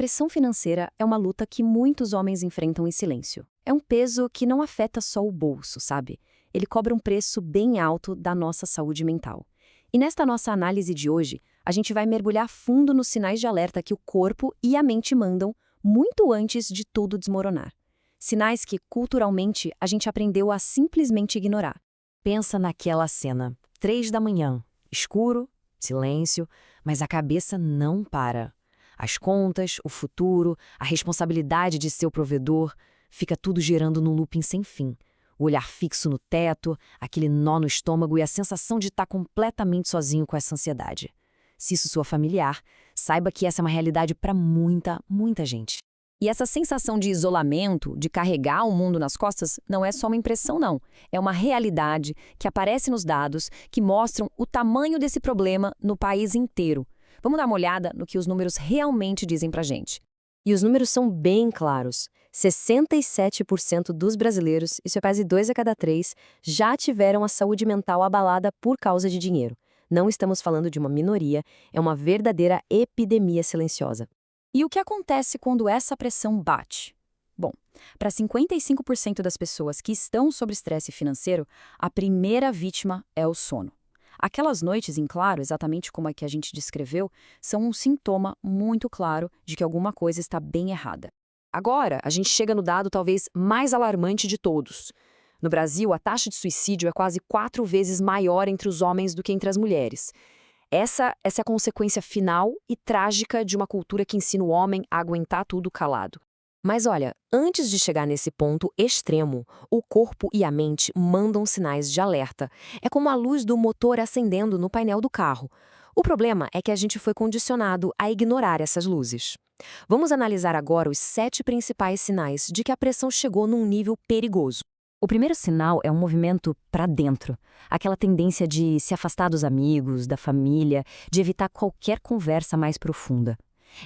pressão financeira é uma luta que muitos homens enfrentam em silêncio. É um peso que não afeta só o bolso, sabe? Ele cobra um preço bem alto da nossa saúde mental. E nesta nossa análise de hoje, a gente vai mergulhar fundo nos sinais de alerta que o corpo e a mente mandam muito antes de tudo desmoronar. Sinais que, culturalmente, a gente aprendeu a simplesmente ignorar. Pensa naquela cena, 3 da manhã, escuro, silêncio, mas a cabeça não para. As contas, o futuro, a responsabilidade de ser o provedor, fica tudo girando num looping sem fim. O olhar fixo no teto, aquele nó no estômago e a sensação de estar completamente sozinho com essa ansiedade. Se isso soa familiar, saiba que essa é uma realidade para muita, muita gente. E essa sensação de isolamento, de carregar o mundo nas costas, não é só uma impressão, não. É uma realidade que aparece nos dados que mostram o tamanho desse problema no país inteiro. Vamos dar uma olhada no que os números realmente dizem pra gente. E os números são bem claros. 67% dos brasileiros, isso é quase 2 a cada 3, já tiveram a saúde mental abalada por causa de dinheiro. Não estamos falando de uma minoria, é uma verdadeira epidemia silenciosa. E o que acontece quando essa pressão bate? Bom, para 55% das pessoas que estão sob estresse financeiro, a primeira vítima é o sono. Aquelas noites em claro, exatamente como a que a gente descreveu, são um sintoma muito claro de que alguma coisa está bem errada. Agora, a gente chega no dado talvez mais alarmante de todos. No Brasil, a taxa de suicídio é quase 4 vezes maior entre os homens do que entre as mulheres. Essa é a consequência final e trágica de uma cultura que ensina o homem a aguentar tudo calado. Mas olha, antes de chegar nesse ponto extremo, o corpo e a mente mandam sinais de alerta. É como a luz do motor acendendo no painel do carro. O problema é que a gente foi condicionado a ignorar essas luzes. Vamos analisar agora os 7 principais sinais de que a pressão chegou num nível perigoso. O primeiro sinal é um movimento para dentro, aquela tendência de se afastar dos amigos, da família, de evitar qualquer conversa mais profunda.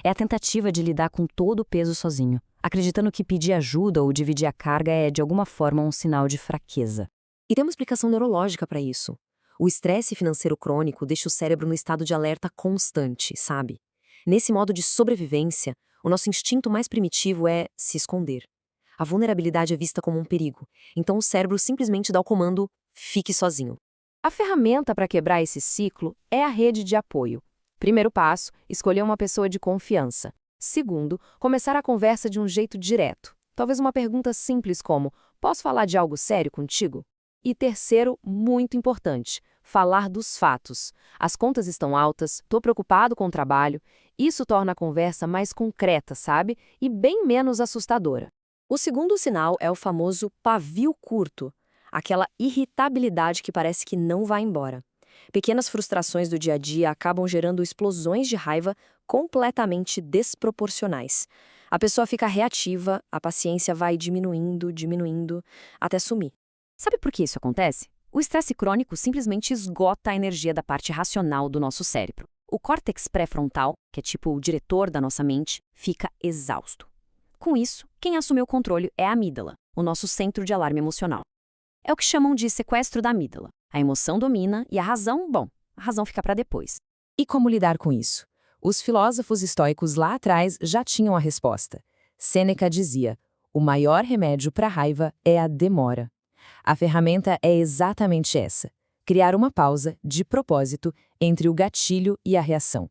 É a tentativa de lidar com todo o peso sozinho, acreditando que pedir ajuda ou dividir a carga é, de alguma forma, um sinal de fraqueza. E tem uma explicação neurológica para isso. O estresse financeiro crônico deixa o cérebro no estado de alerta constante, sabe? Nesse modo de sobrevivência, o nosso instinto mais primitivo é se esconder. A vulnerabilidade é vista como um perigo, então o cérebro simplesmente dá o comando "fique sozinho". A ferramenta para quebrar esse ciclo é a rede de apoio. Primeiro passo, escolher uma pessoa de confiança. Segundo, começar a conversa de um jeito direto. Talvez uma pergunta simples como: "Posso falar de algo sério contigo?" E terceiro, muito importante, falar dos fatos. As contas estão altas, estou preocupado com o trabalho. Isso torna a conversa mais concreta, sabe? E bem menos assustadora. O segundo sinal é o famoso pavio curto, aquela irritabilidade que parece que não vai embora. Pequenas frustrações do dia a dia acabam gerando explosões de raiva completamente desproporcionais. A pessoa fica reativa, a paciência vai diminuindo, diminuindo, até sumir. Sabe por que isso acontece? O estresse crônico simplesmente esgota a energia da parte racional do nosso cérebro. O córtex pré-frontal, que é tipo o diretor da nossa mente, fica exausto. Com isso, quem assume o controle é a amígdala, o nosso centro de alarme emocional. É o que chamam de sequestro da amígdala. A emoção domina e a razão, a razão fica para depois. E como lidar com isso? Os filósofos estoicos lá atrás já tinham a resposta. Sêneca dizia: "O maior remédio para a raiva é a demora." A ferramenta é exatamente essa: criar uma pausa, de propósito, entre o gatilho e a reação.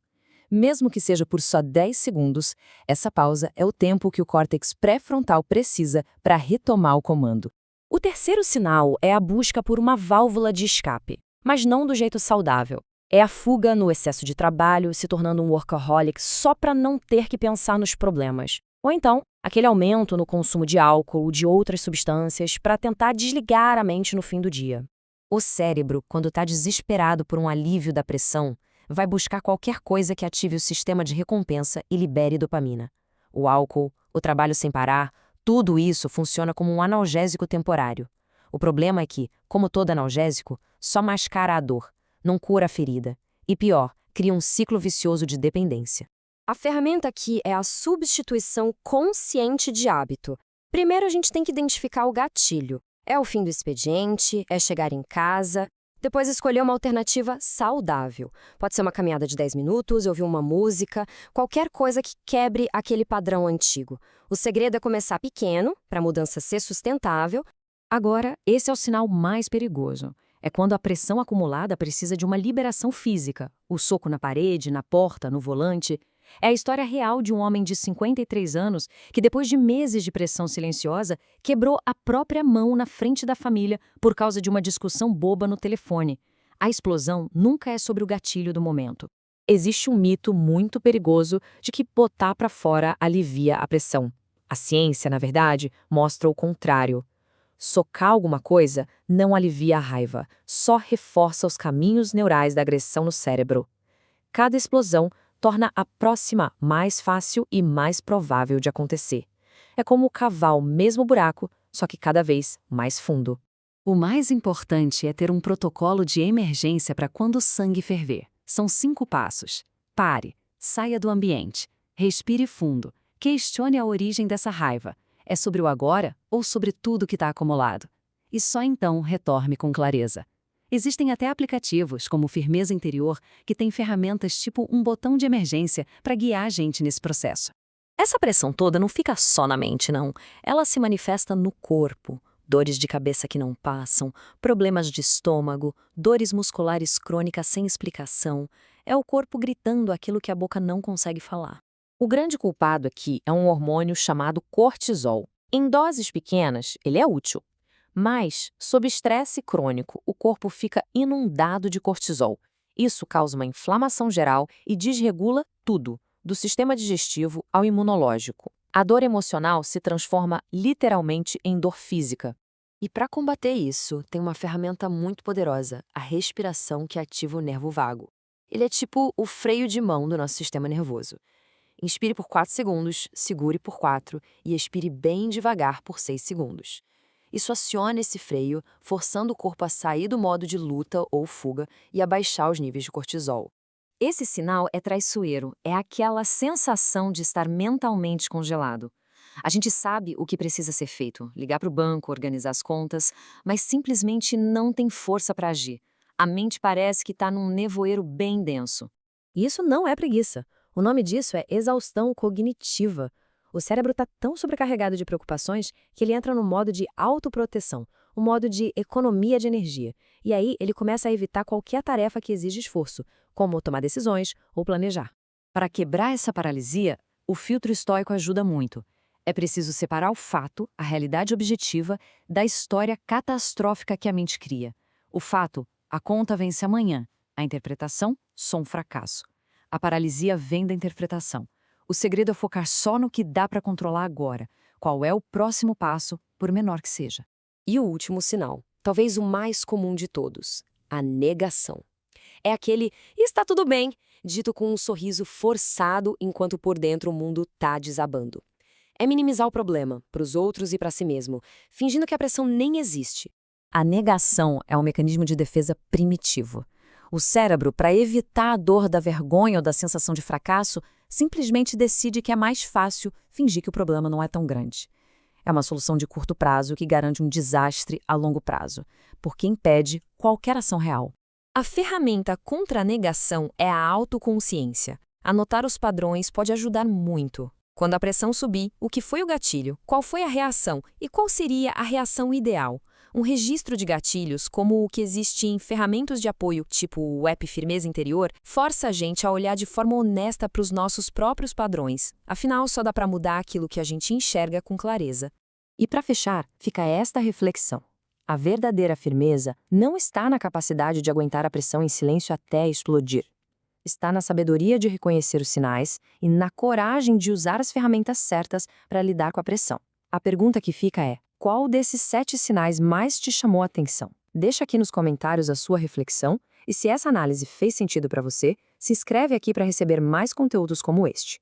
Mesmo que seja por só 10 segundos, essa pausa é o tempo que o córtex pré-frontal precisa para retomar o comando. O terceiro sinal é a busca por uma válvula de escape, mas não do jeito saudável. É a fuga no excesso de trabalho, se tornando um workaholic só para não ter que pensar nos problemas. Ou então, aquele aumento no consumo de álcool ou de outras substâncias para tentar desligar a mente no fim do dia. O cérebro, quando está desesperado por um alívio da pressão, vai buscar qualquer coisa que ative o sistema de recompensa e libere dopamina. O álcool, o trabalho sem parar, tudo isso funciona como um analgésico temporário. O problema é que, como todo analgésico, só mascara a dor, não cura a ferida. E pior, cria um ciclo vicioso de dependência. A ferramenta aqui é a substituição consciente de hábito. Primeiro a gente tem que identificar o gatilho. É o fim do expediente? É chegar em casa? Depois escolher uma alternativa saudável. Pode ser uma caminhada de 10 minutos, ouvir uma música, qualquer coisa que quebre aquele padrão antigo. O segredo é começar pequeno, para a mudança ser sustentável. Agora, esse é o sinal mais perigoso. É quando a pressão acumulada precisa de uma liberação física. O soco na parede, na porta, no volante. É a história real de um homem de 53 anos que, depois de meses de pressão silenciosa, quebrou a própria mão na frente da família por causa de uma discussão boba no telefone. A explosão nunca é sobre o gatilho do momento. Existe um mito muito perigoso de que botar para fora alivia a pressão. A ciência, na verdade, mostra o contrário. Socar alguma coisa não alivia a raiva, só reforça os caminhos neurais da agressão no cérebro. Cada explosão torna a próxima mais fácil e mais provável de acontecer. É como cavar o mesmo buraco, só que cada vez mais fundo. O mais importante é ter um protocolo de emergência para quando o sangue ferver. São 5 passos. Pare, saia do ambiente, respire fundo, questione a origem dessa raiva. É sobre o agora ou sobre tudo que está acumulado? E só então retorne com clareza. Existem até aplicativos, como Firmeza Interior, que têm ferramentas tipo um botão de emergência para guiar a gente nesse processo. Essa pressão toda não fica só na mente, não. Ela se manifesta no corpo. Dores de cabeça que não passam, problemas de estômago, dores musculares crônicas sem explicação. É o corpo gritando aquilo que a boca não consegue falar. O grande culpado aqui é um hormônio chamado cortisol. Em doses pequenas, ele é útil. Mas, sob estresse crônico, o corpo fica inundado de cortisol. Isso causa uma inflamação geral e desregula tudo, do sistema digestivo ao imunológico. A dor emocional se transforma literalmente em dor física. E para combater isso, tem uma ferramenta muito poderosa, a respiração que ativa o nervo vago. Ele é tipo o freio de mão do nosso sistema nervoso. Inspire por 4 segundos, segure por 4 e expire bem devagar por 6 segundos. Isso aciona esse freio, forçando o corpo a sair do modo de luta ou fuga e a baixar os níveis de cortisol. Esse sinal é traiçoeiro, é aquela sensação de estar mentalmente congelado. A gente sabe o que precisa ser feito, ligar para o banco, organizar as contas, mas simplesmente não tem força para agir. A mente parece que está num nevoeiro bem denso. E isso não é preguiça. O nome disso é exaustão cognitiva. O cérebro está tão sobrecarregado de preocupações que ele entra no modo de autoproteção, um modo de economia de energia. E aí ele começa a evitar qualquer tarefa que exige esforço, como tomar decisões ou planejar. Para quebrar essa paralisia, o filtro estoico ajuda muito. É preciso separar o fato, a realidade objetiva, da história catastrófica que a mente cria. O fato, a conta vence amanhã. A interpretação, só um fracasso. A paralisia vem da interpretação. O segredo é focar só no que dá para controlar agora. Qual é o próximo passo, por menor que seja. E o último sinal, talvez o mais comum de todos, a negação. É aquele "está tudo bem", dito com um sorriso forçado enquanto por dentro o mundo tá desabando. É minimizar o problema, para os outros e para si mesmo, fingindo que a pressão nem existe. A negação é um mecanismo de defesa primitivo. O cérebro, para evitar a dor da vergonha ou da sensação de fracasso, simplesmente decide que é mais fácil fingir que o problema não é tão grande. É uma solução de curto prazo que garante um desastre a longo prazo, porque impede qualquer ação real. A ferramenta contra a negação é a autoconsciência. Anotar os padrões pode ajudar muito. Quando a pressão subir, o que foi o gatilho, qual foi a reação e qual seria a reação ideal? Um registro de gatilhos, como o que existe em ferramentas de apoio, tipo o app Firmeza Interior, força a gente a olhar de forma honesta para os nossos próprios padrões. Afinal, só dá para mudar aquilo que a gente enxerga com clareza. E para fechar, fica esta reflexão. A verdadeira firmeza não está na capacidade de aguentar a pressão em silêncio até explodir. Está na sabedoria de reconhecer os sinais e na coragem de usar as ferramentas certas para lidar com a pressão. A pergunta que fica é: qual desses 7 sinais mais te chamou a atenção? Deixa aqui nos comentários a sua reflexão e se essa análise fez sentido para você, se inscreve aqui para receber mais conteúdos como este.